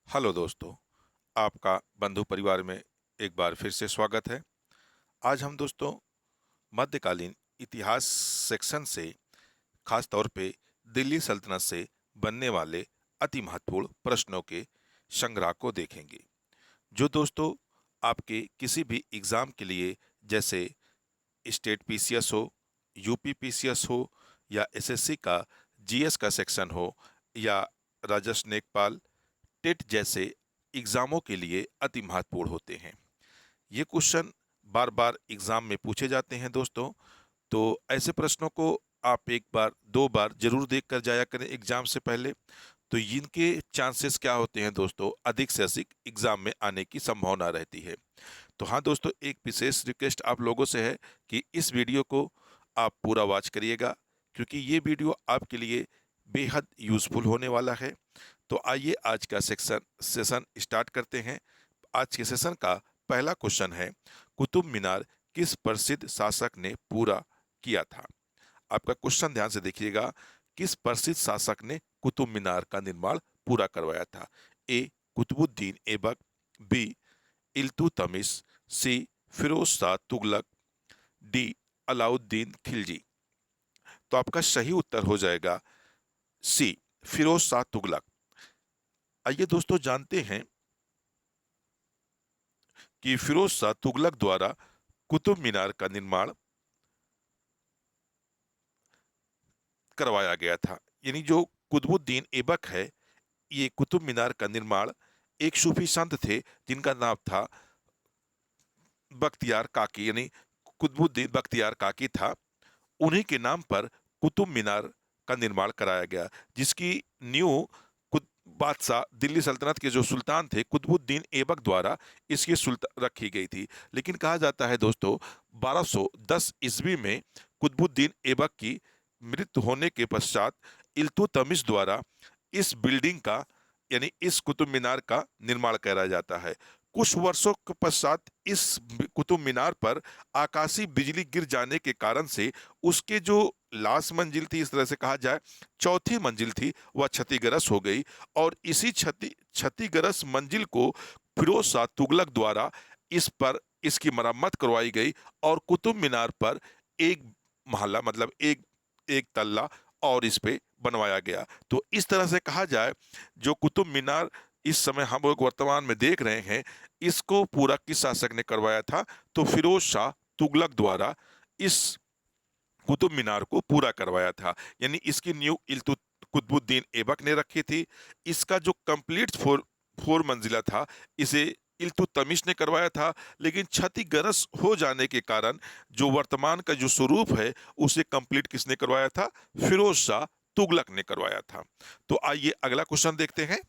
Hello दोस्तों, आपका बंधु परिवार में एक बार फिर से स्वागत है। आज हम दोस्तों मध्यकालीन इतिहास सेक्शन से खास तौर पे दिल्ली सल्तनत से बनने वाले अति महत्वपूर्ण प्रश्नों के संग्रह को देखेंगे, जो दोस्तों आपके किसी भी एग्जाम के लिए, जैसे स्टेट पीसीएस हो, यूपी पीसीएस हो, या एसएससी का जीएस का सेक्शन हो, या राजस्व लेखपाल, टेट जैसे एग्जामों के लिए अति महत्वपूर्ण होते हैं। ये क्वेश्चन बार बार एग्जाम में पूछे जाते हैं दोस्तों। तो ऐसे प्रश्नों को आप एक बार दो बार जरूर देख कर जाया करें एग्जाम से पहले। तो इनके चांसेस क्या होते हैं दोस्तों, अधिक से अधिक एग्जाम में आने की संभावना रहती है। तो हाँ दोस्तों, एक विशेष रिक्वेस्ट आप लोगों से है कि इस वीडियो को आप पूरा वॉच करिएगा, क्योंकि ये वीडियो आपके लिए बेहद यूजफुल होने वाला है। तो आइए आज का सेशन स्टार्ट करते हैं। आज के सेशन का पहला क्वेश्चन है, कुतुब मीनार किस प्रसिद्ध शासक ने पूरा किया था? आपका क्वेश्चन ध्यान से देखिएगा। किस प्रसिद्ध शासक ने कुतुब मीनार का निर्माण पूरा करवाया था? ए कुतुबुद्दीन ऐबक, बी इल्तुतमिश, सी फिरोज शाह तुगलक, डी अलाउद्दीन खिलजी। तो आपका सही उत्तर हो जाएगा सी फिरोज शाह तुगलक। आइए दोस्तों जानते हैं कि फिरोज शाह तुगलक द्वारा कुतुब मीनार का निर्माण करवाया गया था। यानी जो कुतुबुद्दीन ऐबक है, ये कुतुब मीनार का निर्माण एक सूफी संत थे जिनका नाम था बख्तियार काकी, यानी कुतुबुद्दीन बख्तियार काकी था। उन्हीं के नाम पर कुतुब मीनार का निर्माण कराया गया, जिसकी न्यू बादशाह दिल्ली सल्तनत के जो सुल्तान थे कुतुबुद्दीन ऐबक द्वारा इसकी सुल्तान रखी गई थी। लेकिन कहा जाता है दोस्तों 1210 ईस्वी में कुतुबुद्दीन ऐबक की मृत्यु होने के पश्चात इल्तुतमिश द्वारा इस बिल्डिंग का, यानी इस कुतुब मीनार का निर्माण कराया जाता है। कुछ वर्षों के पश्चात इस कुतुब मीनार पर आकाशीय बिजली गिर जाने के कारण से उसके जो लास्ट मंजिल थी, इस तरह से कहा जाए चौथी मंजिल थी, वह क्षतिग्रस्त हो गई। और इसी क्षतिग्रस्त मंजिल को फिरोज शाह तुगलक द्वारा इस पर इसकी मरम्मत करवाई गई और कुतुब मीनार पर एक महला, मतलब एक एक तल्ला और इस पे बनवाया गया। तो इस तरह से कहा जाए, जो कुतुब मीनार इस समय हम लोग वर्तमान में देख रहे हैं, इसको पूरा किस शासक ने करवाया था? तो फिरोज शाह तुगलक द्वारा इस कुतुब मीनार को पूरा करवाया था। यानी इसकी नींव कुतुबुद्दीन ऐबक ने रखी थी। इसका जो कंप्लीट फोर मंजिला था, इसे इल्तुतमिश ने करवाया था। लेकिन क्षतिग्रस्त हो जाने के कारण जो वर्तमान का जो स्वरूप है, उसे कंप्लीट किसने करवाया था? फिरोज शाह तुगलक ने करवाया था। तो आइए अगला क्वेश्चन देखते हैं।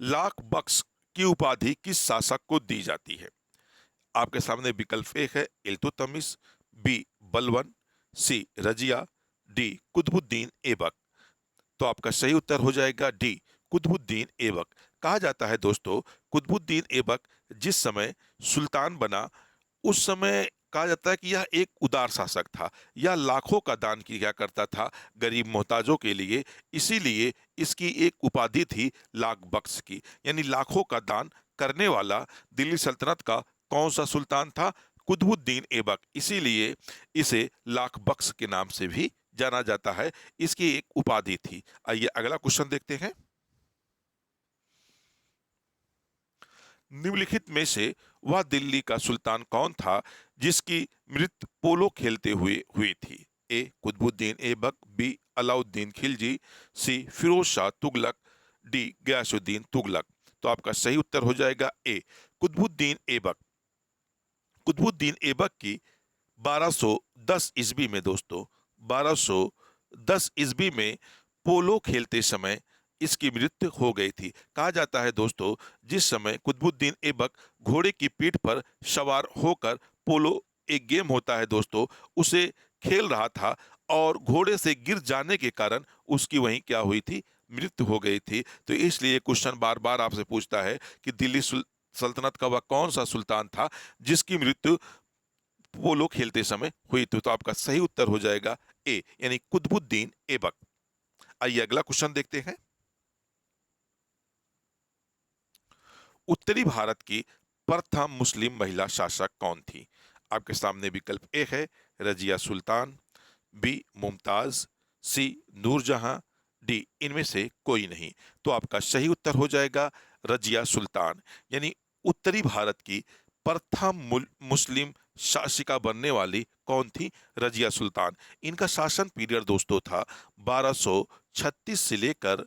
लाख बख्श की उपाधि किस शासक को दी जाती है? आपके सामने विकल्प एक है इल्तुतमिश, बी बलवन, सी रजिया, डी कुतुबुद्दीन ऐबक। तो आपका सही उत्तर हो जाएगा डी कुतुबुद्दीन ऐबक। कहा जाता है दोस्तों, कुतुबुद्दीन ऐबक जिस समय सुल्तान बना, उस समय कहा जाता है कि यह एक उदार शासक था। यह लाखों का दान किया करता था गरीब मोहताजों के लिए। इसीलिए इसकी एक उपाधि थी लाख बख्श की, यानी लाखों का दान करने वाला दिल्ली सल्तनत का कौन सा सुल्तान था? कुतुबुद्दीन ऐबक। इसीलिए इसे लाख बख्श के नाम से भी जाना जाता है। इसकी एक उपाधि थी। आइए अगला क्वेश्चन देखते हैं। निम्नलिखित में से वह दिल्ली का सुल्तान कौन था जिसकी मृत्यु पोलो खेलते हुए हुई थी? ए कुतुबुद्दीन ऐबक, बी अलाउद्दीन खिलजी, सी फिरोज शाह तुगलक, डी गयासुद्दीन तुगलक। तो आपका सही उत्तर हो जाएगा ए कुतुबुद्दीन ऐबक। कुतुबुद्दीन ऐबक की 1210 ईस्वी में दोस्तों, 1210 ईस्वी में पोलो खेलते समय इसकी मृत्यु हो गई थी। कहा जाता है दोस्तों, जिस समय कुतुबुद्दीन ऐबक घोड़े की पीठ पर सवार होकर, पोलो एक गेम होता है दोस्तों, उसे खेल रहा था और घोड़े से गिर जाने के कारण उसकी वहीं क्या हुई थी? मृत्यु हो गई थी। तो इसलिए क्वेश्चन बार बार आपसे पूछता है कि दिल्ली सल्तनत का वह कौन सा सुल्तान था जिसकी मृत्यु पोलो खेलते समय हुई थी? तो आपका सही उत्तर हो जाएगा ए, यानी कुतुबुद्दीन ऐबक। आइए अगला क्वेश्चन देखते हैं। उत्तरी भारत की प्रथम मुस्लिम महिला शासक कौन थी? आपके सामने विकल्प ए है रजिया सुल्तान, बी मुमताज, सी नूरजहां, डी इनमें से कोई नहीं। तो आपका सही उत्तर हो जाएगा रजिया सुल्तान। यानी उत्तरी भारत की प्रथम मुस्लिम शासिका बनने वाली कौन थी? रजिया सुल्तान। इनका शासन पीरियड दोस्तों था 1236 से लेकर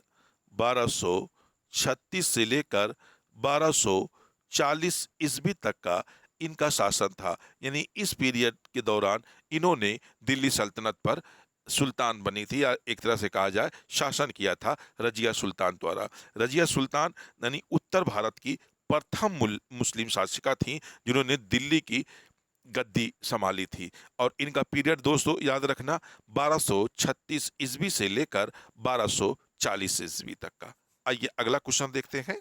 1236 से लेकर 1240 ईस्वी तक का इनका शासन था। यानी इस पीरियड के दौरान इन्होंने दिल्ली सल्तनत पर सुल्तान बनी थी, या एक तरह से कहा जाए शासन किया था रजिया सुल्तान द्वारा। रजिया सुल्तान यानी उत्तर भारत की प्रथम मुस्लिम शासिका थी जिन्होंने दिल्ली की गद्दी संभाली थी। और इनका पीरियड दोस्तों याद रखना 1236 ईस्वी से लेकर 1240 ईस्वी तक का। आइए अगला क्वेश्चन देखते हैं।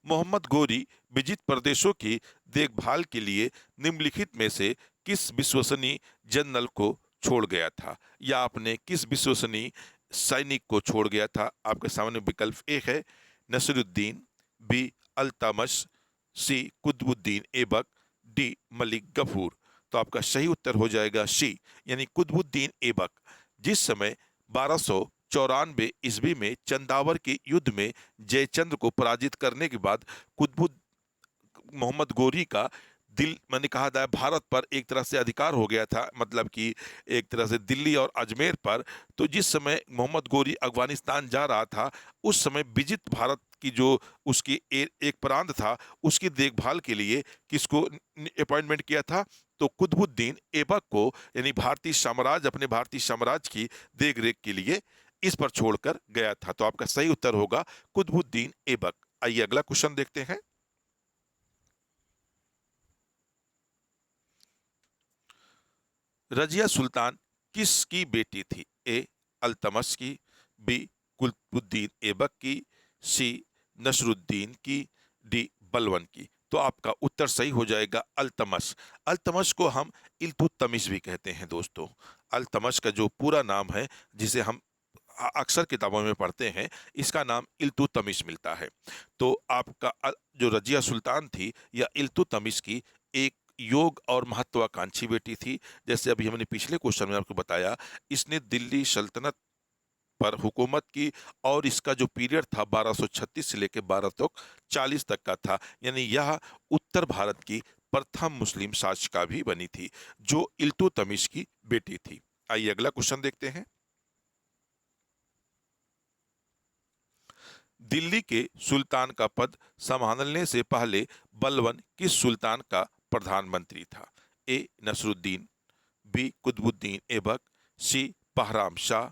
मोहम्मद गोरी विजित प्रदेशों की देखभाल के लिए निम्नलिखित में से किस विश्वसनीय जनरल को छोड़ गया था, या आपने किस विश्वसनीय सैनिक को छोड़ गया था? आपके सामने विकल्प ए है नसरुद्दीन, बी अल्तमश, सी कुतुबुद्दीन ऐबक, डी मलिक गफूर। तो आपका सही उत्तर हो जाएगा सी, यानी कुतुबुद्दीन ऐबक। जिस समय 1294 ईस्वी में चंदावर के युद्ध में जयचंद्र को पराजित करने के बाद कुतुब मोहम्मद गोरी का दिल मैंने कहा था भारत पर एक तरह से अधिकार हो गया था, मतलब कि एक तरह से दिल्ली और अजमेर पर। तो जिस समय मोहम्मद गोरी अफगानिस्तान जा रहा था उस समय विजित भारत की जो उसकी एक प्रांत था उसकी देखभाल के लिए किसको अपॉइंटमेंट किया था? तो कुतुबुद्दीन ऐबक को, यानी भारतीय साम्राज्य अपने भारतीय साम्राज्य की देख रेख के लिए इस पर छोड़कर गया था। तो आपका सही उत्तर होगा कुतुबुद्दीन ऐबक। आइए अगला क्वेश्चन देखते हैं। रजिया सुल्तान किसकी बेटी थी? ए अल्तमश की, बी कुतुबुद्दीन ऐबक की, सी नसरुद्दीन की, डी बलवन की। तो आपका उत्तर सही हो जाएगा अल्तमश। अल्तमश को हम इल्तुतमिश भी कहते हैं दोस्तों। अल्तमश का जो पूरा नाम है जिसे हम अक्सर किताबों में पढ़ते हैं, इसका नाम इल्तुतमिश मिलता है। तो आपका जो रजिया सुल्तान थी या इल्तुतमिश की एक योग और महत्वाकांक्षी बेटी थी। जैसे अभी हमने पिछले क्वेश्चन में आपको बताया, इसने दिल्ली सल्तनत पर हुकूमत की और इसका जो पीरियड था 1236 से लेकर 1240 तक का था। यानी यह उत्तर भारत की प्रथम मुस्लिम शासिका भी बनी थी जो इल्तुतमिश की बेटी थी। आइए अगला क्वेश्चन देखते हैं। दिल्ली के सुल्तान का पद संभालने से पहले बलबन किस सुल्तान का प्रधानमंत्री था? ए नसरुद्दीन, बी कुतुबुद्दीन ऐबक, सी बहराम शाह,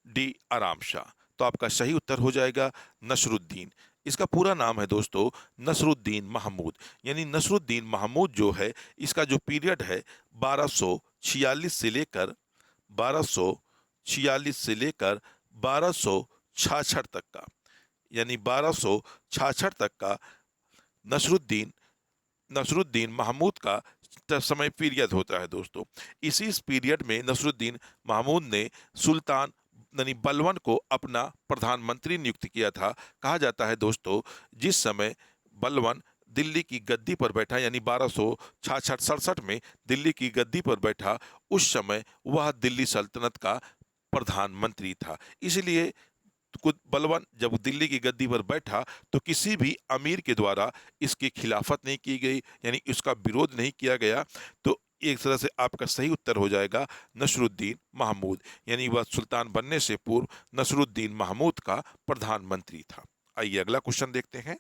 डी आराम शाह। तो आपका सही उत्तर हो जाएगा नसरुद्दीन। इसका पूरा नाम है दोस्तों नसरुद्दीन महमूद। यानी नसरुद्दीन महमूद जो है इसका जो पीरियड है 1246 से लेकर 1246 से लेकर 1266 तक का, यानी 1266 तक का नसरुद्दीन नसरुद्दीन महमूद का समय पीरियड होता है दोस्तों। इसी पीरियड में नसरुद्दीन महमूद ने सुल्तान यानी बलवन को अपना प्रधानमंत्री नियुक्त किया था। कहा जाता है दोस्तों जिस समय बलवन दिल्ली की गद्दी पर बैठा, यानी 1266-67 में दिल्ली की गद्दी पर बैठा, उस समय वह दिल्ली सल्तनत का प्रधानमंत्री था। इसलिए बलवन जब दिल्ली की गद्दी पर बैठा तो किसी भी अमीर के द्वारा इसकी खिलाफत नहीं की गई, यानी इसका विरोध नहीं किया गया। तो एक तरह से आपका सही उत्तर हो जाएगा नसरुद्दीन महमूद, यानी वह सुल्तान बनने से पूर्व नसरुद्दीन महमूद का प्रधानमंत्री था। आइए अगला क्वेश्चन देखते हैं।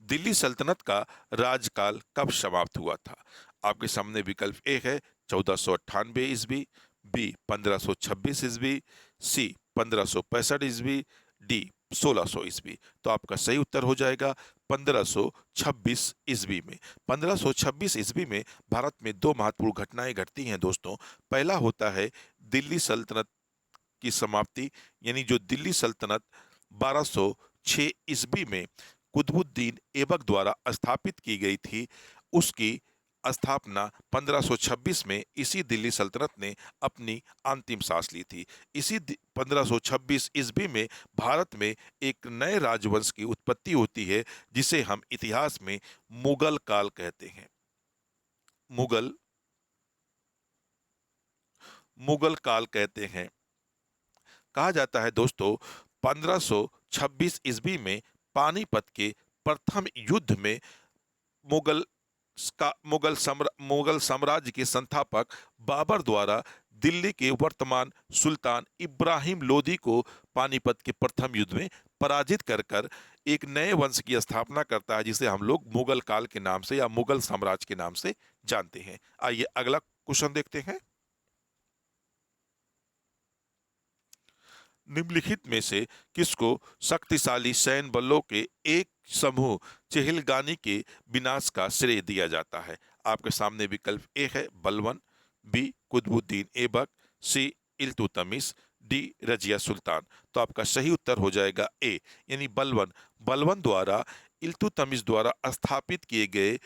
दिल्ली सल्तनत का राजकाल कब समाप्त हुआ था? आपके सामने विकल्प ए है 1498 ईस्वी, बी 1526 ईस्वी, सी 1565 ईस्वी, डी 1600 ईस्वी। तो आपका सही उत्तर हो जाएगा 1526 ईस्वी में। 1526 ईस्वी में भारत में दो महत्वपूर्ण घटनाएं घटती हैं दोस्तों। पहला होता है दिल्ली सल्तनत की समाप्ति, यानी जो दिल्ली सल्तनत 1206 ईस्वी में कुतुबुद्दीन ऐबक द्वारा स्थापित की गई थी उसकी स्थापना 1526 में इसी दिल्ली सल्तनत ने अपनी अंतिम सांस ली थी। इसी 1526 ईस्वी में भारत में एक नए राजवंश की उत्पत्ति होती है, जिसे हम इतिहास में मुगल काल कहते हैं। मुगल मुगल काल कहते हैं। कहा जाता है दोस्तों, 1526 ईस्वी में पानीपत के प्रथम युद्ध में मुगल मुगल साम्राज्य के संस्थापक बाबर द्वारा दिल्ली के वर्तमान सुल्तान इब्राहिम लोदी को पानीपत के प्रथम युद्ध में पराजित कर कर एक नए वंश की स्थापना करता है, जिसे हम लोग मुगल काल के नाम से या मुगल साम्राज्य के नाम से जानते हैं। आइए अगला क्वेश्चन देखते हैं। निम्नलिखित में से किसको शक्तिशाली सैन्य बलों के एक समूह चेहलगानी के विनाश का श्रेय दिया जाता है? आपके सामने विकल्प ए है बलवन, बी कुतुबुद्दीन ऐबक, सी इल्तुतमिश, डी रजिया सुल्तान। तो आपका सही उत्तर हो जाएगा ए, यानी बलवन। बलवन द्वारा इल्तुतमिश द्वारा स्थापित किए गए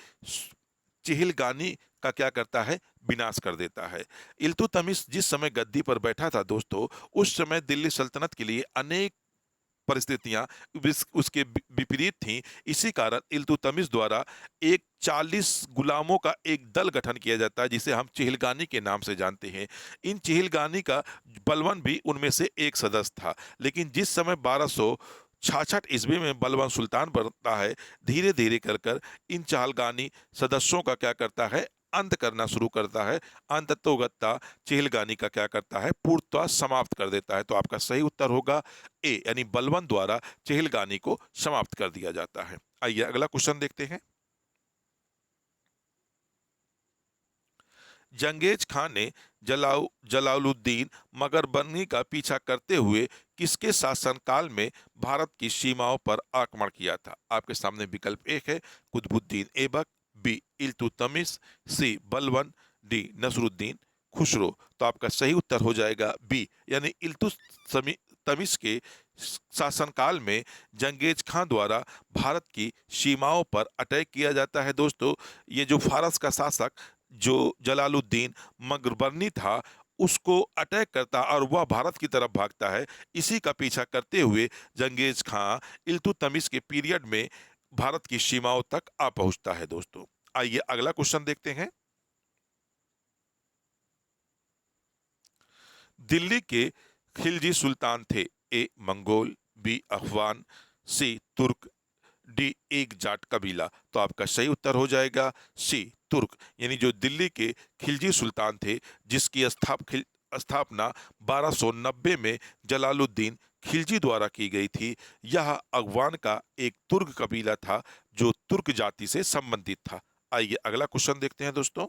चिहिलगानी का क्या करता है, विनाश कर देता है। इल्तुतमिश जिस समय गद्दी पर बैठा था दोस्तों, उस समय दिल्ली सल्तनत के लिए अनेक परिस्थितियां उसके विपरीत थीं। इसी कारण इल्तुतमिश द्वारा एक 40 गुलामों का एक दल गठन किया जाता है, जिसे हम चिहिलगानी के नाम से जानते हैं। इन चिहिलगानी का बलवन भी उनमें से एक सदस्य था। लेकिन जिस समय 1266 ईस्वी में बलवन सुल्तान बनता है, धीरे धीरे कर कर इन चहलगानी सदस्यों का क्या करता है, अंत करना शुरू करता है। अंततोगत्ता चिहलगानी का क्या करता है, पूर्णतः समाप्त कर देता है। तो आपका सही उत्तर होगा ए, यानी बलवन द्वारा चिहलगानी को समाप्त कर दिया जाता है। आइए अगला क्वेश्चन देखते हैं। जंगेज खान ने जलालुद्दीन मकरबर्नी का पीछा करते हुए किसके शासनकाल में भारत की सीमाओं पर आक्रमण किया था? आपके सामने विकल्प एक है कुतुबुद्दीन ऐबक, बी इल्तुतमिश, सी बलवन, डी नसरुद्दीन खुसरो। तो आपका सही उत्तर हो जाएगा बी, यानी इल्तुतमिश के शासनकाल में जंगेज खान द्वारा भारत की सीमाओं पर अटैक किया जाता है। दोस्तों, ये जो फारस का शासक जो जलालुद्दीन मकरबर्नी था, उसको अटैक करता और वह भारत की तरफ भागता है। इसी का पीछा करते हुए जंगेज खां इल्तुतमिश के पीरियड में भारत की सीमाओं तक आ पहुंचता है। दोस्तों, आइए अगला क्वेश्चन देखते हैं। दिल्ली के खिलजी सुल्तान थे? ए मंगोल, बी अफगान, सी तुर्क, डी एक जाट कबीला। तो आपका सही उत्तर हो जाएगा सी तुर्क, यानी जो दिल्ली के खिलजी सुल्तान थे, जिसकी स्थापना 1290 में जलालुद्दीन खिलजी द्वारा की गई थी। यह अगवान का एक तुर्क कबीला था जो तुर्क जाति से संबंधित था। आइए अगला क्वेश्चन देखते हैं दोस्तों।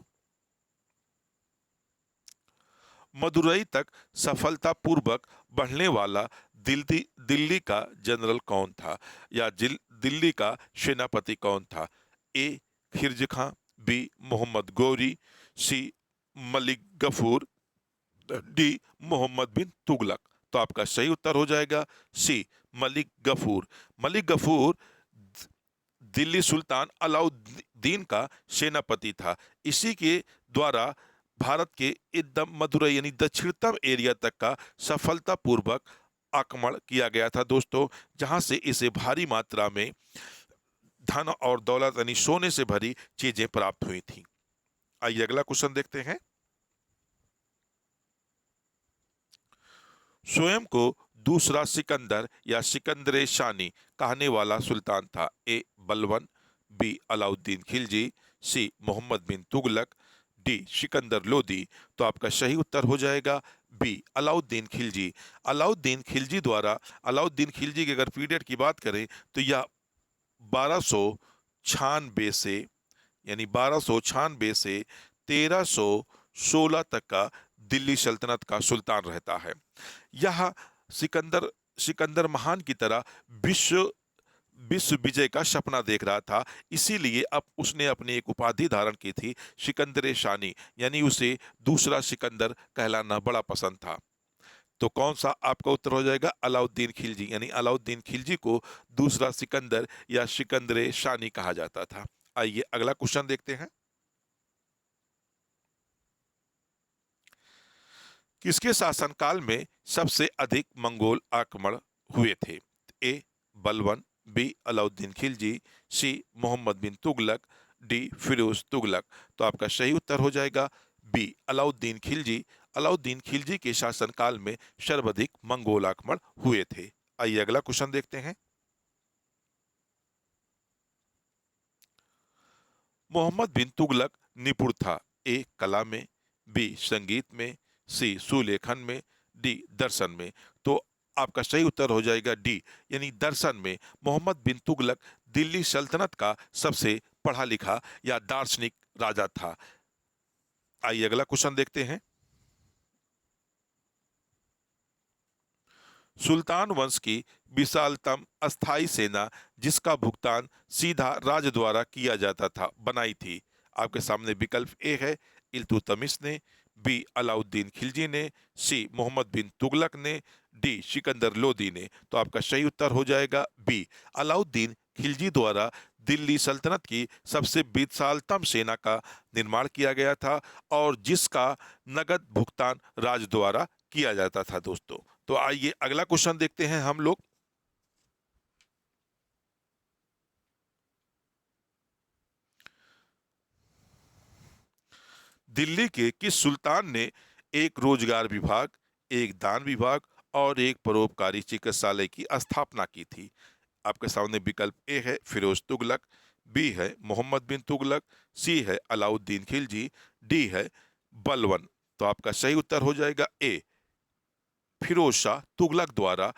मदुरई तक सफलतापूर्वक बढ़ने वाला दिल्ली का जनरल कौन था, या दिल्ली का सेनापति कौन था? ए खिरज खां, बी मोहम्मद गौरी, सी मलिक गफूर, डी मोहम्मद बिन तुगलक। तो आपका सही उत्तर हो जाएगा सी मलिक गफूर। मलिक गफूर दिल्ली सुल्तान अलाउद्दीन का सेनापति था। इसी के द्वारा भारत के एकदम मदुरई यानी दक्षिणतम एरिया तक का सफलतापूर्वक आक्रमण किया गया था दोस्तों, जहां से इसे भारी मात्रा में धन और दौलत यानी सोने से भरी चीजें प्राप्त हुई थी। आइए अगला क्वेश्चन देखते हैं। स्वयं को दूसरा सिकंदर या सिकंदर शानी कहने वाला सुल्तान था? ए बलवन, बी अलाउद्दीन खिलजी, सी मोहम्मद बिन तुगलक, डी सिकंदर लोदी। तो आपका सही उत्तर हो जाएगा बी अलाउद्दीन खिलजी। अलाउद्दीन खिलजी की अगर पीरियड की बात करें तो यह 1296 से, यानी 1296 से 1316 तक का दिल्ली सल्तनत का सुल्तान रहता है। यह सिकंदर सिकंदर महान की तरह विश्व विश्व विजय का सपना देख रहा था। इसीलिए अब उसने अपनी एक उपाधि धारण की थी, सिकंदर शानी, यानी उसे दूसरा सिकंदर कहलाना बड़ा पसंद था। तो कौन सा आपका उत्तर हो जाएगा? अलाउद्दीन खिलजी, यानी अलाउद्दीन खिलजी को दूसरा सिकंदर या सिकंदर शानी कहा जाता था। आइए अगला क्वेश्चन देखते हैं। किसके शासनकाल में सबसे अधिक मंगोल आक्रमण हुए थे? ए बलबन, बी अलाउद्दीन खिलजी, सी मोहम्मद बिन तुगलक, डी फिरोज तुगलक। तो आपका सही उत्तर हो जाएगा बी अलाउद्दीन खिलजी। अलाउद्दीन खिलजी के शासनकाल में सर्वाधिक मंगोल आक्रमण हुए थे। आइए अगला क्वेश्चन देखते हैं। मोहम्मद बिन तुगलक निपुण था ए कला में, बी संगीत में, सी सुलेखन में, डी दर्शन में। तो आपका सही उत्तर हो जाएगा डी यानी दर्शन में। मोहम्मद बिन तुगलक दिल्ली सल्तनत का सबसे पढ़ा लिखा या दार्शनिक राजा था। आइए अगला क्वेश्चन देखते हैं। सुल्तान वंश की विशालतम अस्थाई सेना जिसका भुगतान सीधा राज द्वारा किया जाता था बनाई थी। आपके सामने विकल्प ए है इल्तुतमिश ने, बी अलाउद्दीन खिलजी ने, सी मोहम्मद बिन तुगलक ने, डी सिकंदर लोदी ने। तो आपका सही उत्तर हो जाएगा बी अलाउद्दीन खिलजी द्वारा दिल्ली सल्तनत की सबसे विशालतम सेना का निर्माण किया गया था और जिसका नगद भुगतान राज द्वारा किया जाता था दोस्तों। तो आइए अगला क्वेश्चन देखते हैं हम लोग। दिल्ली के किस सुल्तान ने एक रोजगार विभाग, एक दान विभाग और एक परोपकारी चिकित्सालय की स्थापना की थी? आपके सामने विकल्प ए है फिरोज तुगलक, बी है मोहम्मद बिन तुगलक, सी है अलाउद्दीन खिलजी, डी है बलवन। तो आपका सही उत्तर हो जाएगा ए फिरोज शाह तुगलक द्वारा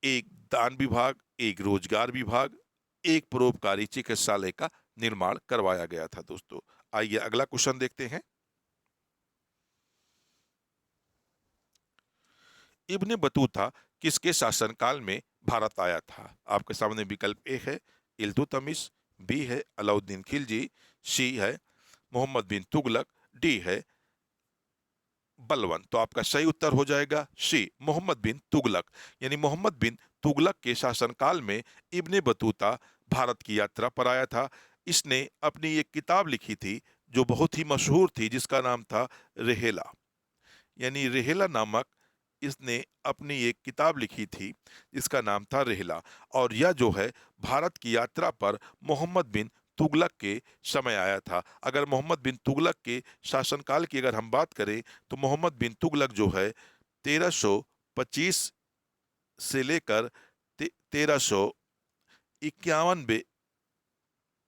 एक दान विभाग, एक रोजगार विभाग, एक परोपकारी चिकित्सालय का निर्माण करवाया गया था दोस्तों। आइए अगला क्वेश्चन देखते हैं। इब्ने बतूता किसके शासनकाल में भारत आया था? आपके सामने विकल्प ए है इल्तुतमिश, बी है अलाउद्दीन खिलजी, सी है मोहम्मद बिन तुगलक, डी है बलवन। तो आपका सही उत्तर हो जाएगा सी मोहम्मद बिन तुगलक यानी मोहम्मद बिन तुगलक के शासनकाल में इब्ने बतूता भारत की यात्रा पर आया था। इसने अपनी एक किताब लिखी थी जो बहुत ही मशहूर थी जिसका नाम था रेहेला यानी रेहेला नामक इसने अपनी एक किताब लिखी थी जिसका नाम था रेहला। और यह जो है भारत की यात्रा पर मोहम्मद बिन तुगलक के समय आया था। अगर मोहम्मद बिन तुगलक के शासनकाल की अगर हम बात करें तो मोहम्मद बिन तुगलक जो है 1325 से लेकर 1351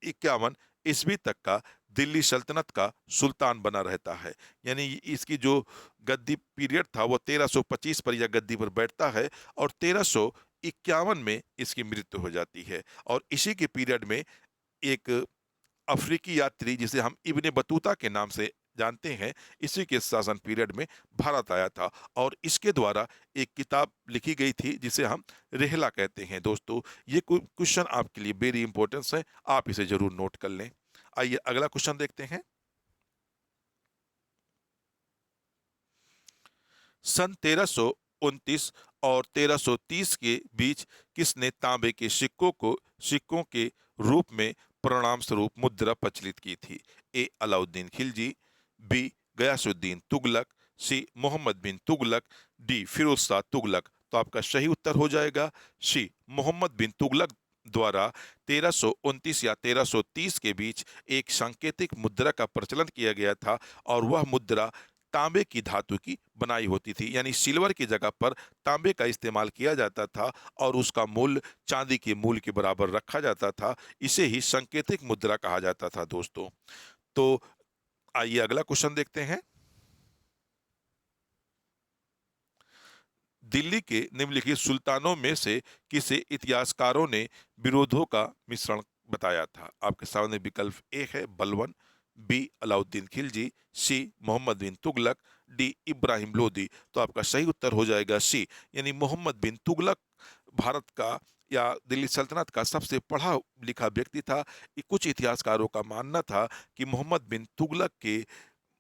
इक्यावन ईस्वी तक का दिल्ली सल्तनत का सुल्तान बना रहता है। यानी इसकी जो गद्दी पीरियड था वो 1325 पर यह गद्दी पर बैठता है और 1351 में इसकी मृत्यु हो जाती है। और इसी के पीरियड में एक अफ्रीकी यात्री जिसे हम इब्ने बतूता के नाम से जानते हैं, इसी के शासन पीरियड में भारत आया था और इसके द्वारा एक किताब लिखी गई थी जिसे हम रेहला कहते हैं दोस्तों। ये क्वेश्चन आपके लिए वेरी इंपॉर्टेंस है, आप इसे जरूर नोट कर लें। आइए अगला क्वेश्चन देखते हैं। सन 1329 और 1330 के बीच किसने तांबे के सिक्कों के रूप में परिणाम स्वरूप मुद्रा प्रचलित की थी? ए अलाउद्दीन खिलजी, बी गयासुद्दीन तुगलक, सी मोहम्मद बिन तुगलक, डी फिरोज शाह तुगलक। तो आपका सही उत्तर हो जाएगा सी मोहम्मद बिन तुगलक द्वारा 1329 या 1330 के बीच एक सांकेतिक मुद्रा का प्रचलन किया गया था और वह मुद्रा तांबे की धातु की बनाई होती थी यानी सिल्वर की जगह पर तांबे का इस्तेमाल किया जाता था और उसका मूल्य चांदी के मूल्य के बराबर रखा जाता था। इसे ही सांकेतिक मुद्रा कहा जाता था दोस्तों। तो आइए अगला क्वेश्चन देखते हैं। दिल्ली के निम्नलिखित सुल्तानों में से किसे इतिहासकारों ने विरोधों का मिश्रण बताया था? आपके सामने विकल्प ए है बलवन, बी अलाउद्दीन खिलजी, सी मोहम्मद बिन तुगलक, डी इब्राहिम लोदी। तो आपका सही उत्तर हो जाएगा सी यानी मोहम्मद बिन तुगलक भारत का या दिल्ली सल्तनत का सबसे पढ़ा लिखा व्यक्ति था। कुछ इतिहासकारों का मानना था कि मोहम्मद बिन तुगलक के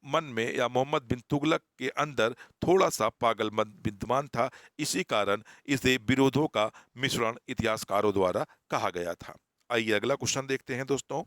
मन में या मोहम्मद बिन तुगलक के अंदर थोड़ा सा पागलपन विद्यमान था। इसी कारण इसे विरोधों का मिश्रण इतिहासकारों द्वारा कहा गया था। आइए अगला क्वेश्चन देखते हैं दोस्तों।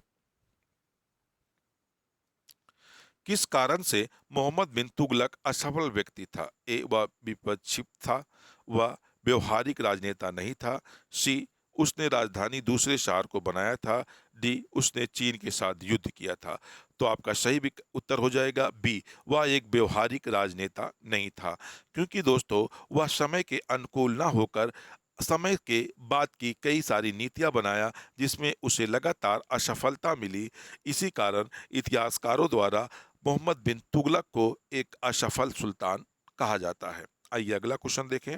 किस कारण से मोहम्मद बिन तुगलक असफल व्यक्ति था? ए, वह विपक्षी था। वह व्यवहारिक राजनेता नहीं था। सी, उसने राजधानी दूसरे शहर को बनाया था। डी, उसने चीन के साथ युद्ध किया था। तो आपका सही उत्तर हो जाएगा बी, वह एक व्यवहारिक राजनेता नहीं था। क्योंकि दोस्तों वह समय के अनुकूल ना होकर समय के बाद की कई सारी नीतियां बनाया, जिसमें उसे लगातार असफलता मिली। इसी कारण इतिहासकारों द्वारा मोहम्मद बिन तुगलक को एक असफल सुल्तान कहा जाता है। आइए अगला क्वेश्चन देखें।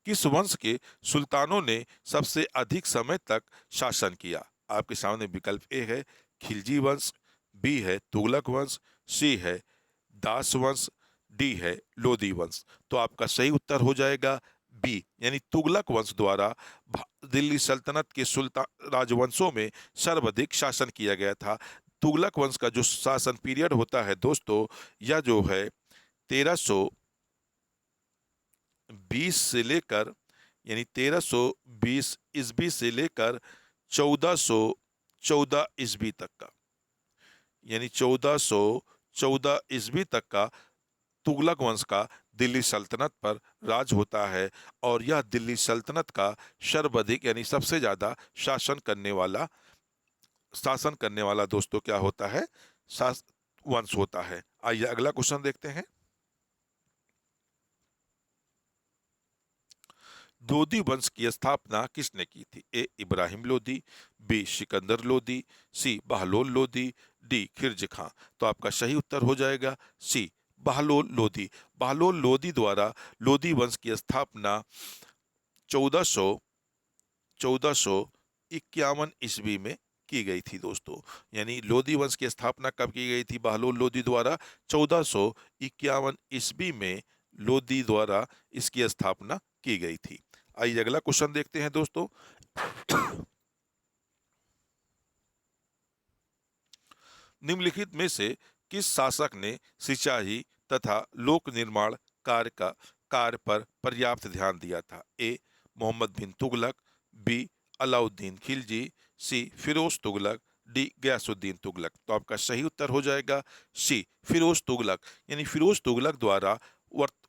किस वंश के सुल्तानों ने सबसे अधिक समय तक शासन किया? आपके सामने विकल्प ए है खिलजी वंश, बी है तुगलक वंश, सी है दास वंश, डी है लोदी वंश। तो आपका सही उत्तर हो जाएगा बी, यानी तुगलक वंश द्वारा दिल्ली सल्तनत के सुल्तान राजवंशों में सर्वाधिक शासन किया गया था। तुगलक वंश का जो शासन पीरियड होता है दोस्तों, यह जो है 1320 से लेकर, यानी 1320 ईस्वी से लेकर 1414 ईस्वी तक का, यानी 1414 ईस्वी तक का तुगलक वंश का दिल्ली सल्तनत पर राज होता है। और यह दिल्ली सल्तनत का सर्वाधिक यानी सबसे ज्यादा शासन करने वाला दोस्तों क्या होता है? शास वंश होता है। आइए अगला क्वेश्चन देखते हैं। लोदी वंश की स्थापना किसने की थी? ए, इब्राहिम लोदी, बी, सिकंदर लोदी, सी, बहलोल लोदी, डी, खिरज खां। तो आपका सही उत्तर हो जाएगा सी, बहलोल लोदी। बहलोल लोदी द्वारा लोदी वंश की स्थापना 1451 ईस्वी में की गई थी दोस्तों। यानी लोदी वंश की स्थापना कब की गई थी? बहलोल लोदी द्वारा 1451 ईस्वी में लोदी द्वारा इसकी स्थापना की गई थी। आइए अगला क्वेश्चन देखते हैं दोस्तों। निम्नलिखित में से किस शासक ने सिंचाई तथा लोक निर्माण कार्य पर पर्याप्त ध्यान दिया था? ए, मोहम्मद बिन तुगलक, बी, अलाउद्दीन खिलजी, सी, फिरोज तुगलक, डी, गयासुद्दीन तुगलक। तो आपका सही उत्तर हो जाएगा सी, फिरोज तुगलक। यानी फिरोज तुगलक द्वारा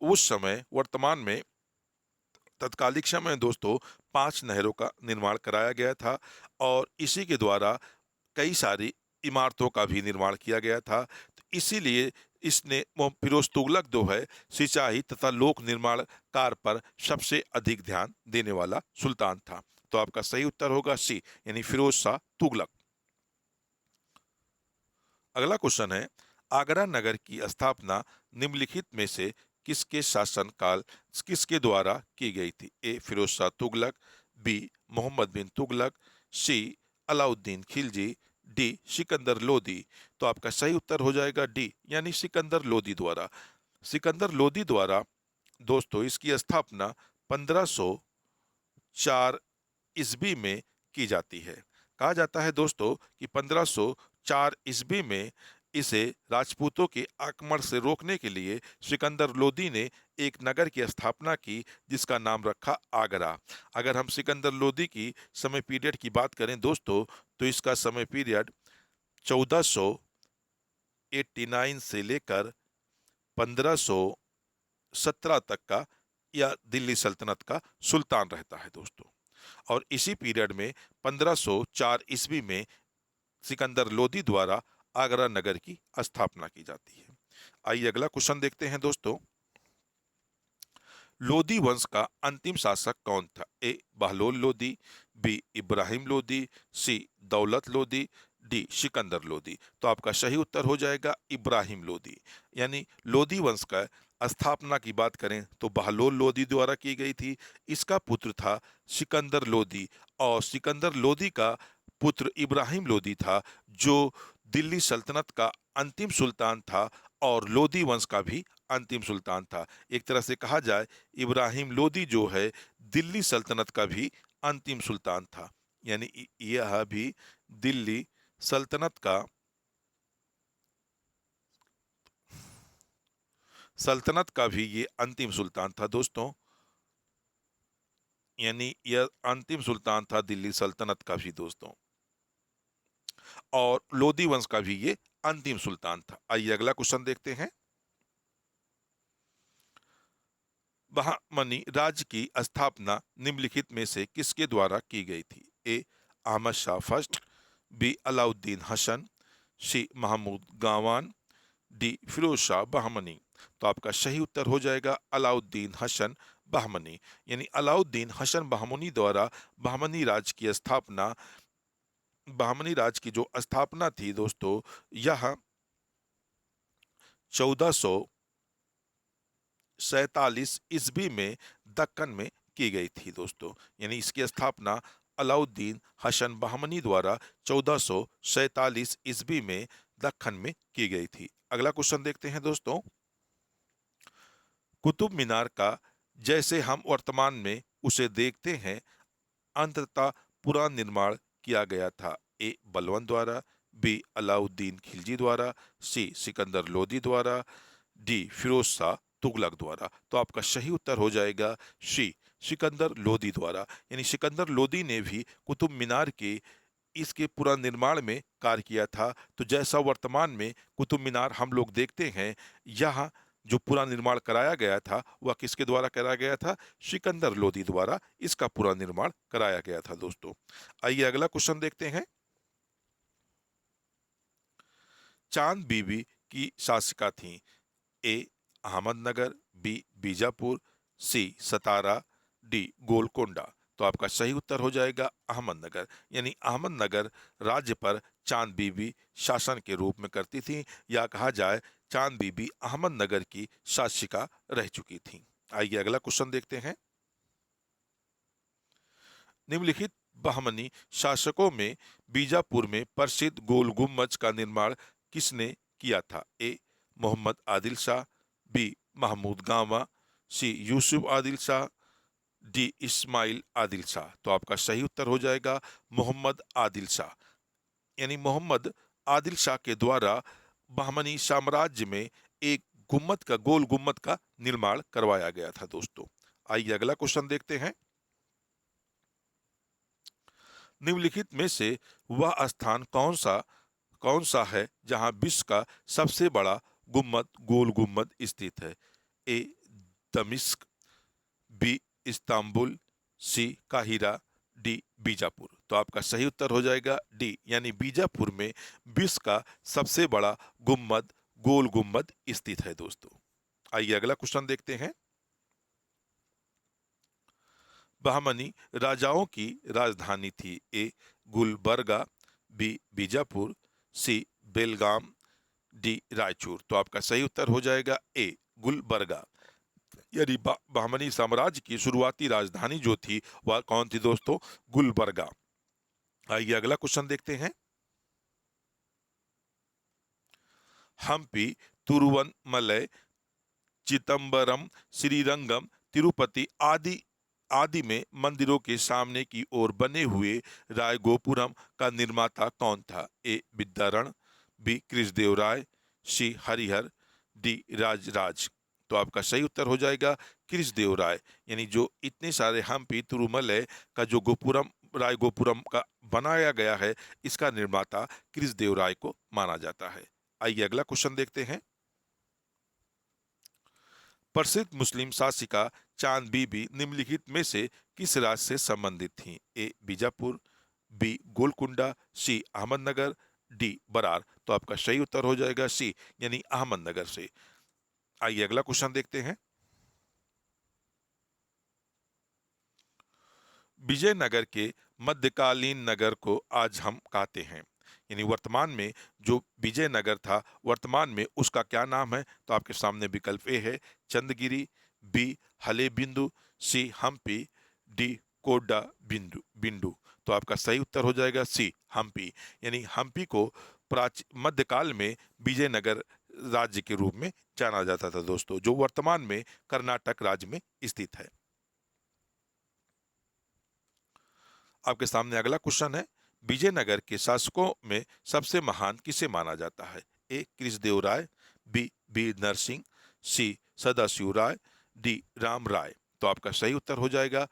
उस समय वर्तमान में तत्कालिक समय में दोस्तों 5 नहरों का निर्माण कराया गया था। और इसी के द्वारा कई सारी इमारतों का भी निर्माण किया गया था। तो इसीलिए इसने फिरोज तुगलक जो है सिंचाई तथा लोक निर्माण कार्य पर सबसे अधिक ध्यान देने वाला सुल्तान था। तो आपका सही उत्तर होगा सी, यानी फिरोज शाह तुगलक। अगला क्वेश्चन है, आगरा नगर की स्थापना निम्नलिखित में से किसके शासनकाल किसके द्वारा की गई थी? ए, फिरोज शाह तुगलक, बी, मोहम्मद बिन तुगलक, सी, अलाउद्दीन खिलजी, डी, सिकंदर लोदी। तो आपका सही उत्तर हो जाएगा डी, यानी सिकंदर लोदी द्वारा। सिकंदर लोदी द्वारा दोस्तों इसकी स्थापना 1504 ईस्वी में की जाती है। कहा जाता है दोस्तों कि 1504 ईस्वी में इसे राजपूतों के आक्रमण से रोकने के लिए सिकंदर लोदी ने एक नगर की स्थापना की, जिसका नाम रखा आगरा। अगर हम सिकंदर लोदी की समय पीरियड की बात करें दोस्तों, तो इसका समय पीरियड 1489 से लेकर 1517 तक का या दिल्ली सल्तनत का सुल्तान रहता है दोस्तों। और इसी पीरियड में 1504 ईस्वी में सिकंदर लोदी द्वारा आगरा नगर की स्थापना की जाती है। आइए अगला क्वेश्चन देखते हैं दोस्तों। लोदी वंश का अंतिम शासक कौन था? ए, बहलोल लोदी, बी, इब्राहिम लोदी, सी, दौलत लोदी, डी, सिकंदर लोदी। तो आपका सही उत्तर हो जाएगा इब्राहिम लोदी। यानी लोदी वंश का स्थापना की बात करें तो बहलोल लोदी द्वारा की गई थी। इसका पुत्र था सिकंदर लोदी, और सिकंदर लोदी का पुत्र इब्राहिम लोदी था, जो दिल्ली सल्तनत का अंतिम सुल्तान था और लोदी वंश का भी अंतिम सुल्तान था। एक तरह से कहा जाए, इब्राहिम लोदी जो है दिल्ली सल्तनत का भी अंतिम सुल्तान था। यानी यह भी दिल्ली सल्तनत का भी ये अंतिम सुल्तान था दोस्तों। यानी यह अंतिम सुल्तान था दिल्ली सल्तनत का भी दोस्तों। और लोदी वंश का भी ये अंतिम सुल्तान था। आइए अगला क्वेश्चन देखते हैं। बहमनी राज्य की स्थापना निम्नलिखित में से किसके द्वारा की गई थी? ए अहमद शाह फर्स्ट, बी अलाउद्दीन हसन, सी महमूद गावान, डी फिरोज शाह बहमनी। तो आपका सही उत्तर हो जाएगा अलाउद्दीन हसन बहमनी। यानी अलाउद्दीन हसन बहमनी द्वारा बहमनी राज्य की स्थापना, बहमनी राज्य की जो स्थापना थी दोस्तों, यह 1447 ईस्वी में दक्कन में की गई थी दोस्तों। यानी इसकी स्थापना अलाउद्दीन हसन बहमनी द्वारा 1447 ईस्वी में दक्कन में की गई थी। अगला क्वेश्चन देखते हैं दोस्तों। कुतुब मीनार का जैसे हम वर्तमान में उसे देखते हैं अंततः पुनर्निर्माण किया गया था? ए बलवंत द्वारा, बी अलाउद्दीन खिलजी द्वारा, सी सिकंदर लोदी द्वारा, डी फिरोज शाह तुगलक द्वारा। तो आपका सही उत्तर हो जाएगा सी सिकंदर लोदी द्वारा। यानी सिकंदर लोदी ने भी कुतुब मीनार के इसके पुनर्निर्माण में कार्य किया था। तो जैसा वर्तमान में कुतुब मीनार हम लोग देखते हैं, यह जो पूरा निर्माण कराया गया था वह किसके द्वारा कराया गया था? सिकंदर लोदी द्वारा इसका पूरा निर्माण कराया गया था दोस्तों। आइए अगला क्वेश्चन देखते हैं। चांद बीबी की शासिका थी? ए अहमदनगर, बी बीजापुर, सी सतारा, डी गोलकोंडा। तो आपका सही उत्तर हो जाएगा अहमदनगर। यानी अहमदनगर राज्य पर चांद बीबी शासन के रूप में करती थी, या कहा जाए चांद बीबी अहमदनगर की शासिका रह चुकी थी। आइए अगला क्वेश्चन देखते हैं। निम्नलिखित बहमनी शासकों में बीजापुर में प्रसिद्ध गोल गुम्बज का निर्माण किसने किया था? ए मोहम्मद आदिल शाह, बी महमूद गामा, सी यूसुफ आदिल शाह, डी इस्माइल आदिल शाह। तो आपका सही उत्तर हो जाएगा मोहम्मद आदिल शाह। यानी मोहम्मद आदिल शाह के द्वारा बहमनी साम्राज्य में एक गुम्मद का, गोल गुम्मद का निर्माण करवाया गया था दोस्तों। आइए अगला क्वेश्चन देखते हैं। निम्नलिखित में से वह स्थान कौन सा है जहां विश्व का सबसे बड़ा गुम्मद, गोल गुम्मद स्थित है? ए दमिश्क, बी इस्तांबुल, सी काहिरा, डी बीजापुर। तो आपका सही उत्तर हो जाएगा डी, यानी बीजापुर में विश्व का सबसे बड़ा गुम्मद, गोल गुम्मद स्थित है दोस्तों। आइए अगला क्वेश्चन देखते हैं। बहमनी राजाओं की राजधानी थी? ए गुलबर्गा, बी बीजापुर, सी बेलगाम, डी रायचूर। तो आपका सही उत्तर हो जाएगा ए गुलबर्गा। यानी बहमनी साम्राज्य की शुरुआती राजधानी जो थी वह कौन थी दोस्तों? गुलबर्गा। आइए अगला क्वेश्चन देखते हैं। हम्पी, तिरुवन्नमलई, चिदम्बरम, श्रीरंगम, तिरुपति आदि आदि में मंदिरों के सामने की ओर बने हुए रायगोपुरम का निर्माता कौन था? ए विद्यारण, बी कृष्णदेवराय, सी हरिहर, डी राजराज। तो आपका सही उत्तर हो जाएगा कृष्णदेवराय। यानी जो इतने सारे हम्पी तिरुमलई का जो गोपुरम, राय गोपुरम का बनाया गया है, इसका निर्माता कृष्णदेवराय को माना जाता है। आइए अगला क्वेश्चन देखते हैं। प्रसिद्ध मुस्लिम शासिका चांद बीबी निम्नलिखित में से किस राज्य से संबंधित थीं? ए बीजापुर, बी गोलकुंडा, सी अहमदनगर, डी बरार। तो आपका सही उत्तर हो जाएगा सी, यानी अहमदनगर से। आइए अगला क्वेश्चन देखते हैं। विजयनगर के मध्यकालीन नगर को आज हम कहते हैं, यानी वर्तमान में जो विजयनगर था वर्तमान में उसका क्या नाम है? तो आपके सामने विकल्प ए है चंद्रगिरी, बी हलेबिंदु, सी हम्पी, डी कोडा बिंदु बिंदु। तो आपका सही उत्तर हो जाएगा सी हम्पी। यानी हम्पी को प्राचीन मध्यकाल में विजयनगर राज्य के रूप में जाना जाता था दोस्तों, जो वर्तमान में कर्नाटक राज्य में स्थित है। आपके सामने अगला क्वेश्चन है। विजयनगर के शासकों में सबसे महान किसे माना जाता है? ए कृष्णदेव राय, बी वीर नरसिंह, सी सदाशिव राय, डी राम राय। तो आपका सही उत्तर हो जाएगा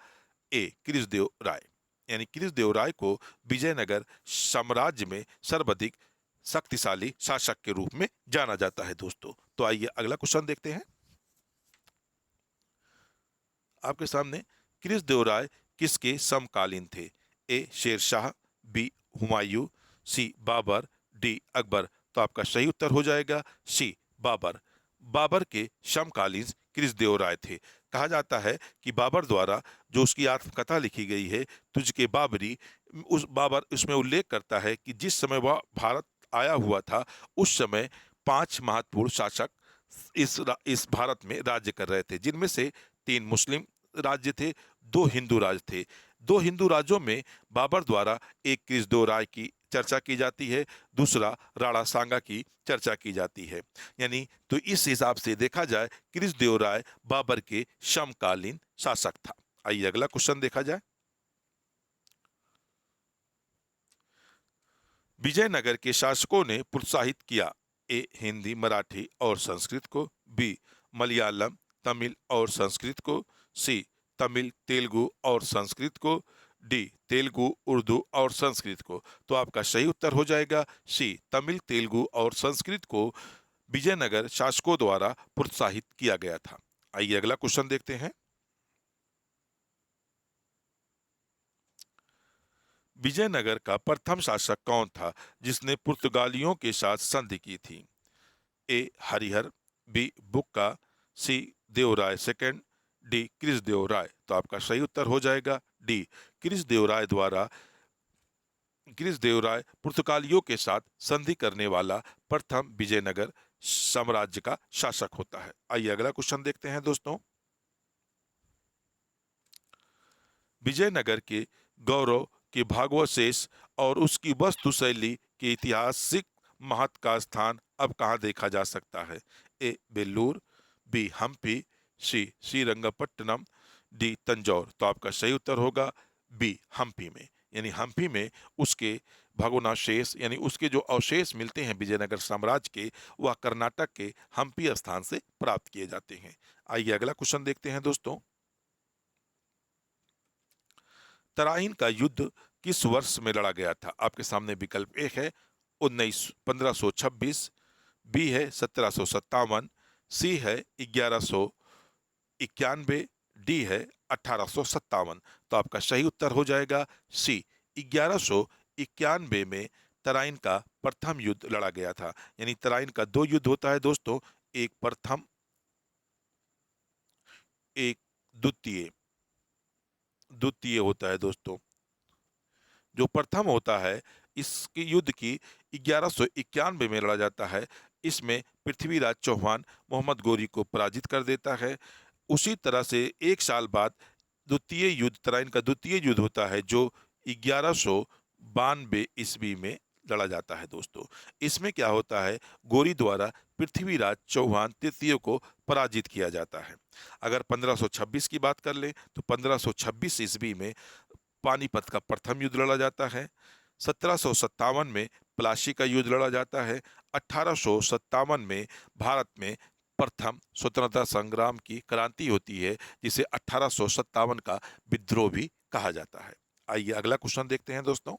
ए कृष्णदेव राय। यानी कृष्णदेवराय को विजयनगर साम्राज्य में सर्वाधिक शक्तिशाली शासक के रूप में जाना जाता है दोस्तों। तो आइए अगला क्वेश्चन देखते हैं। आपके सामने कृष्णदेवराय किसके समकालीन थे? ए शेरशाह, बी हुमायूं, सी बाबर, डी अकबर। तो आपका सही उत्तर हो जाएगा सी बाबर। बाबर के समकालीन कृष्णदेवराय थे। कहा जाता है कि बाबर द्वारा जो उसकी आत्मकथा लिखी गई है तुझके बाबरी, उस बाबर उसमें उल्लेख करता है कि जिस समय वह भारत आया हुआ था उस समय 5 महत्वपूर्ण शासक इस भारत में राज्य कर रहे थे, जिनमें से 3 मुस्लिम राज्य थे, 2 हिंदू राज्य थे। 2 हिंदू राज्यों में बाबर द्वारा एक कृष्णदेवराय की चर्चा की जाती है, दूसरा राणा सांगा की चर्चा की जाती है। यानी तो इस हिसाब से देखा जाए कृष्णदेवराय बाबर के समकालीन शासक था। आइए अगला क्वेश्चन देखा जाए। विजयनगर के शासकों ने प्रोत्साहित किया? ए हिंदी, मराठी और संस्कृत को, बी मलयालम, तमिल और संस्कृत को, सी तमिल, तेलुगु और संस्कृत को, डी तेलुगु, उर्दू और संस्कृत को। तो आपका सही उत्तर हो जाएगा सी तमिल, तेलुगु और संस्कृत को विजयनगर शासकों द्वारा प्रोत्साहित किया गया था। आइए अगला क्वेश्चन देखते हैं। विजयनगर का प्रथम शासक कौन था जिसने पुर्तगालियों के साथ संधि की थी? ए हरिहर, बी बुक्का, सी देवराय सेकंड, डी कृष्णदेवराय। तो आपका सही उत्तर हो जाएगा डी कृष्णदेवराय द्वारा कृष्णदेवराय पुर्तगालियों के साथ संधि करने वाला प्रथम विजयनगर साम्राज्य का शासक होता है। आइए अगला क्वेश्चन देखते हैं दोस्तों। विजयनगर के गौरव के भागवशेष और उसकी वस्तु शैली के ऐतिहासिक महत्व का स्थान अब कहाँ देखा जा सकता है? ए बेल्लूर, बी हम्पी, सी श्रीरंगपट्टनम, डी तंजौर। तो आपका सही उत्तर होगा बी हम्पी में। यानी हम्पी में उसके भग्नावशेष यानी उसके जो अवशेष मिलते हैं विजयनगर साम्राज्य के, वह कर्नाटक के हम्पी स्थान से प्राप्त किए जाते हैं। आइए अगला क्वेश्चन देखते हैं दोस्तों। तराइन का युद्ध किस वर्ष में लड़ा गया था? आपके सामने विकल्प एक है 1526, बी है 1757, सी है 1191, डी है 1857। तो आपका सही उत्तर हो जाएगा सी 1191 में तराइन का प्रथम युद्ध लड़ा गया था। यानी तराइन का 2 युद्ध होता है दोस्तों, एक प्रथम, एक द्वितीय। द्वितीय होता है दोस्तों। जो प्रथम होता है इसकी युद्ध की 1191 में लड़ा जाता है। इसमें पृथ्वीराज चौहान मोहम्मद गोरी को पराजित कर देता है। उसी तरह से एक साल बाद द्वितीय युद्ध तराइन का द्वितीय युद्ध होता है जो 1192 ईस्वी में लड़ा जाता है दोस्तों। इसमें क्या होता है, गोरी द्वारा पृथ्वीराज चौहान तृतीय को पराजित किया जाता है। अगर 1526 की बात कर लें तो 1526 ईस्वी में पानीपत का प्रथम युद्ध लड़ा जाता है। 1757 में प्लासी का युद्ध लड़ा जाता है। 1857 में भारत में प्रथम स्वतंत्रता संग्राम की क्रांति होती है, जिसे 1857 का विद्रोह भी कहा जाता है। आइए अगला क्वेश्चन देखते हैं दोस्तों।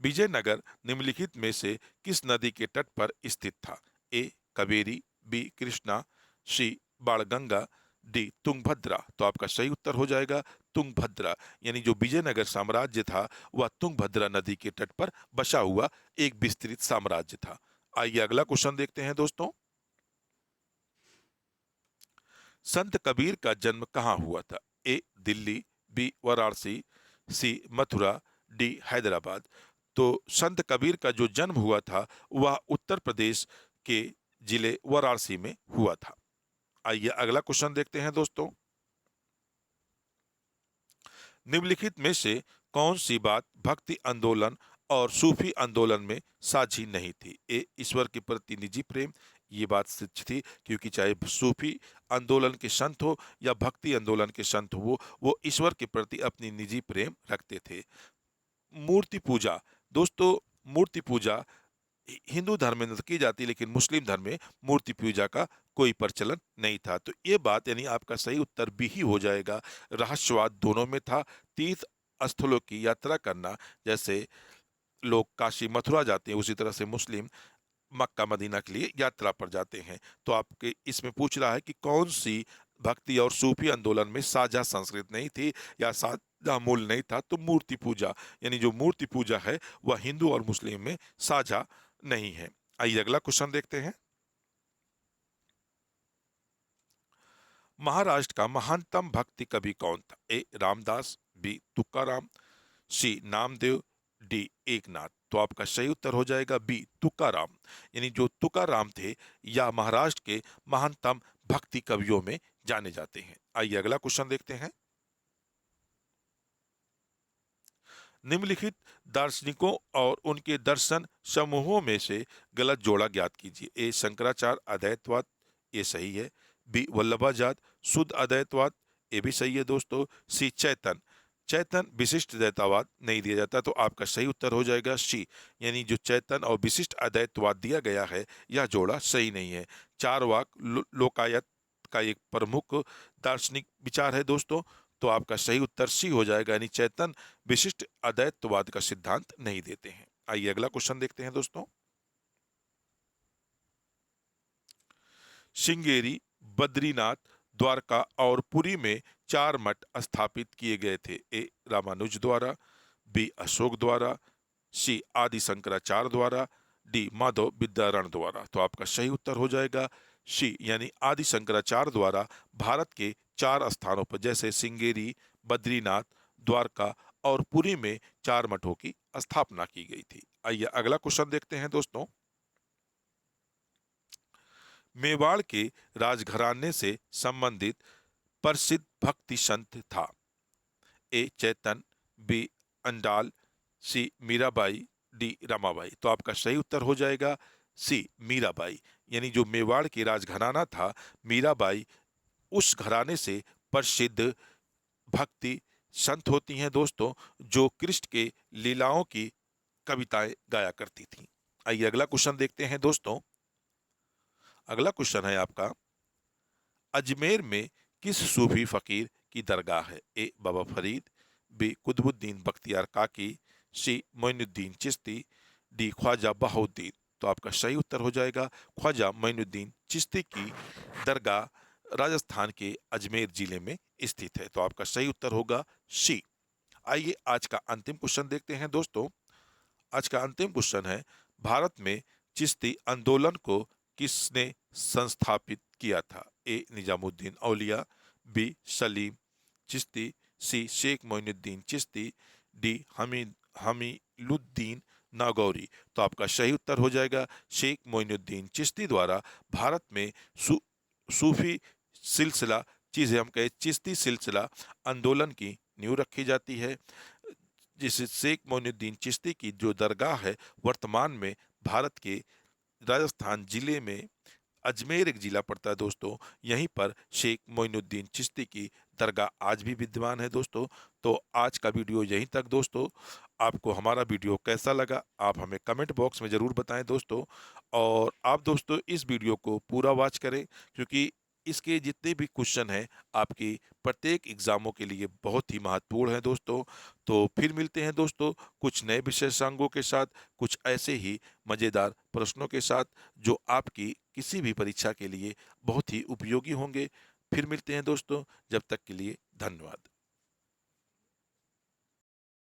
विजयनगर निम्नलिखित में से किस नदी के तट पर स्थित था? ए कावेरी, बी कृष्णा, सी बाणगंगा, डी तुंगभद्रा। तो आपका सही उत्तर हो जाएगा तुंगभद्रा। यानी जो विजयनगर साम्राज्य था वह तुंगभद्रा नदी के तट पर बसा हुआ एक विस्तृत साम्राज्य था। आइए अगला क्वेश्चन देखते हैं दोस्तों। संत कबीर का जन्म कहाँ हुआ था? ए दिल्ली, बी वाराणसी, सी मथुरा, डी हैदराबाद। तो संत कबीर का जो जन्म हुआ था वह उत्तर प्रदेश के जिले वाराणसी में हुआ था। आइए अगला क्वेश्चन देखते हैं दोस्तों। निम्नलिखित में से कौन सी बात भक्ति आंदोलन और सूफी आंदोलन में साझी नहीं थी? ए ईश्वर के प्रति निजी प्रेम। ये बात सच थी, क्योंकि चाहे सूफी आंदोलन के संत हो या भक्ति आंदोलन के संत हो, वो ईश्वर के प्रति अपनी निजी प्रेम रखते थे। मूर्ति पूजा दोस्तों, मूर्ति पूजा हिंदू धर्म में की जाती, लेकिन मुस्लिम धर्म में मूर्ति पूजा का कोई प्रचलन नहीं था। तो ये बात यानी आपका सही उत्तर बी ही हो जाएगा। रहस्यवाद दोनों में था। तीर्थ स्थलों की यात्रा करना, जैसे लोग काशी मथुरा जाते हैं, उसी तरह से मुस्लिम मक्का मदीना के लिए यात्रा पर जाते हैं। तो आपके इसमें पूछ रहा है कि कौन सी भक्ति और सूफी आंदोलन में साझा संस्कृत नहीं थी या साझा मूल नहीं था, तो मूर्ति पूजा, यानी जो मूर्ति पूजा है वह हिंदू और मुस्लिम में साझा नहीं है। आइए अगला क्वेश्चन देखते हैं। महाराष्ट्र का महानतम भक्ति कवि कौन था? ए रामदास, बी तुकाराम, सी नामदेव, डी एकनाथ। तो आपका सही उत्तर हो जाएगा बी तुकाराम, यानी जो तुकाराम थे या महाराष्ट्र के महानतम भक्ति कवियों में जाने जाते हैं। आइए अगला क्वेश्चन देखते हैं। निम्नलिखित दार्शनिकों और उनके दर्शन समूहों में से गलत जोड़ा ज्ञात कीजिए। ए शंकराचार्य अद्वैतवाद, ये सही है। बी वल्लभाचार्य शुद्ध अद्वैतवाद, ये भी सही है दोस्तों। सी चैतन, चैतन विशिष्ट अद्वैतवाद नहीं दिया जाता, तो आपका सही उत्तर हो जाएगा सी, यानी जो चैतन और विशिष्ट अद्वैतवाद दिया गया है यह जोड़ा सही नहीं है। चारवाक लोकायत का एक प्रमुख दार्शनिक विचार है दोस्तों, तो आपका सही उत्तर सी हो जाएगा, यानी चैतन विशिष्ट अद्वैतवाद का सिद्धांत नहीं देते हैं। आइए अगला क्वेश्चन देखते हैं दोस्तों। श्रृंगेरी, बद्रीनाथ, द्वारका और पुरी में 4 मठ स्थापित किए गए थे। ए रामानुज द्वारा, बी अशोक द्वारा, सी आदि शंकराचार्य द्वारा, डी माधव विद्यारण द्वारा। तो आपका सही उत्तर हो जाएगा सी, यानी आदि शंकराचार्य द्वारा भारत के 4 स्थानों पर, जैसे श्रृंगेरी, बद्रीनाथ, द्वारका और पुरी में 4 मठों की स्थापना की गई थी। आइए अगला क्वेश्चन देखते हैं दोस्तों। मेवाड़ के राजघराने से संबंधित प्रसिद्ध भक्ति संत था। ए चैतन, बी अंडाल, सी मीराबाई, डी रमाबाई। तो आपका सही उत्तर हो जाएगा सी मीराबाई, यानी जो मेवाड़ की राजघराना था मीराबाई, उस घराने से प्रसिद्ध भक्ति संत होती हैं दोस्तों, जो कृष्ण के लीलाओं की कविताएं गाया करती थी। आइए अगला क्वेश्चन देखते हैं दोस्तों। अगला क्वेश्चन है आपका, अजमेर में किस सूफी फकीर की दरगाह है? ए बाबा फरीद, बी कुतुबुद्दीन बख्तियार काकी, सी मोइनुद्दीन चिश्ती, डी ख्वाजा बहाउद्दीन। तो आपका सही उत्तर हो जाएगा ख्वाजा मोइनुद्दीन चिश्ती की दरगाह राजस्थान के अजमेर जिले में स्थित है। तो आपका सही उत्तर होगा सी। आइए आज का अंतिम क्वेश्चन देखते हैं दोस्तों। आज का अंतिम क्वेश्चन है, भारत में चिश्ती आंदोलन को किसने संस्थापित किया था? ए निजामुद्दीन औलिया, बी सलीम चिश्ती, सी शेख मोइनुद्दीन चिश्ती, डी हमीलुद्दीन नागौरी। तो आपका सही उत्तर हो जाएगा शेख मोइनुद्दीन चिश्ती द्वारा भारत में सूफी सिलसिला, चीज़ें हम कहें चिश्ती सिलसिला आंदोलन की नींव रखी जाती है। जिस शेख मोइनुद्दीन चिश्ती की जो दरगाह है वर्तमान में भारत के राजस्थान जिले में, अजमेर एक जिला पड़ता है दोस्तों, यहीं पर शेख मोइनुद्दीन चिश्ती की दरगाह आज भी विद्यमान है दोस्तों। तो आज का वीडियो यहीं तक दोस्तों। आपको हमारा वीडियो कैसा लगा आप हमें कमेंट बॉक्स में ज़रूर बताएं दोस्तों। और आप दोस्तों इस वीडियो को पूरा वॉच करें, क्योंकि इसके जितने भी क्वेश्चन हैं आपकी प्रत्येक एग्जामों के लिए बहुत ही महत्वपूर्ण है दोस्तों। तो फिर मिलते हैं दोस्तों कुछ नए विशेषांगों के साथ, कुछ ऐसे ही मज़ेदार प्रश्नों के साथ जो आपकी किसी भी परीक्षा के लिए बहुत ही उपयोगी होंगे। फिर मिलते हैं दोस्तों, जब तक के लिए धन्यवाद।